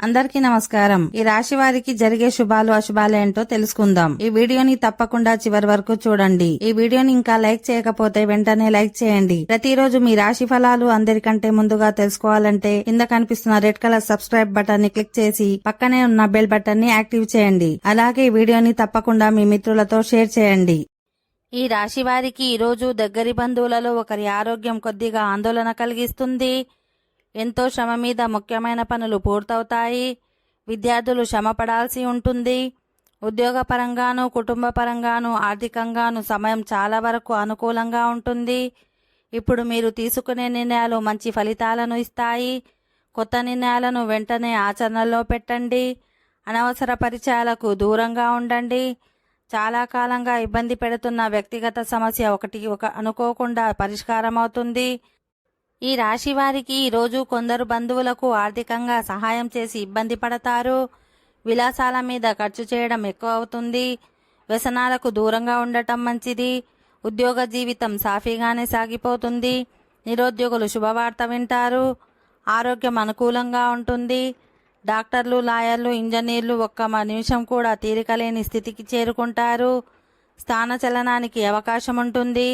అందరికీ నమస్కారం. ఈ రాశి వారికి జరిగే శుభాలు అశుభాలు ఏంటో తెలుసుకుందాం. ఈ వీడియోని తప్పకుండా చివరి వరకు చూడండి. ఈ వీడియోని ఇంకా లైక్ చేయకపోతే వెంటనే లైక్ చేయండి. ప్రతిరోజు మీ రాశి ఫలాలు అందరికంటే ముందుగా తెలుసుకోవాలంటే కింద కనిపిస్తున్న రెడ్ కలర్ సబ్స్క్రైబ్ బటన్ ని క్లిక్ చేసి పక్కనే ఉన్న బెల్ బటన్ ని యాక్టివ్ చేయండి. అలాగే ఈ వీడియోని తప్పకుండా మీ మిత్రులతో షేర్ చేయండి. ఈ రాశి వారికి ఈరోజు దగ్గరి బంధువులలో ఒకరి ఆరోగ్యం కొద్దిగా ఆందోళన కలిగిస్తుంది. ఎంతో శ్రమ మీద ముఖ్యమైన పనులు పూర్తవుతాయి. విద్యార్థులు శ్రమ పడాల్సి ఉంటుంది. ఉద్యోగపరంగాను కుటుంబ పరంగాను ఆర్థికంగాను సమయం చాలా వరకు అనుకూలంగా ఉంటుంది. ఇప్పుడు మీరు తీసుకునే నిర్ణయాలు మంచి ఫలితాలను ఇస్తాయి. కొత్త నిర్ణయాలను వెంటనే ఆచరణలో పెట్టండి. అనవసర పరిచయాలకు దూరంగా ఉండండి. చాలా కాలంగా ఇబ్బంది పెడుతున్న వ్యక్తిగత సమస్య ఒకటి అనుకోకుండా పరిష్కారం అవుతుంది. ఈ రాశి వారికి ఈరోజు కొందరు బంధువులకు ఆర్థికంగా సహాయం చేసి ఇబ్బంది పడతారు. విలాసాల మీద ఖర్చు చేయడం ఎక్కువ అవుతుంది. వ్యసనాలకు దూరంగా ఉండటం మంచిది. ఉద్యోగ జీవితం సాఫీగానే సాగిపోతుంది. నిరుద్యోగులు శుభవార్త వింటారు. ఆరోగ్యం అనుకూలంగా ఉంటుంది. డాక్టర్లు, లాయర్లు, ఇంజనీర్లు ఒక్క నిమిషం కూడా తీరికలేని స్థితికి చేరుకుంటారు. స్థానచలనానికి అవకాశం ఉంటుంది.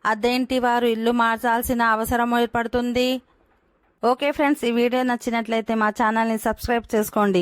అదేంటి వారు ఇల్లు మార్చాల్సిన అవసరం ఏర్పడుతుంది. ఓకే ఫ్రెండ్స్, ఈ వీడియో నచ్చినట్లయితే మా ఛానల్ని సబ్స్క్రైబ్ చేసుకోండి.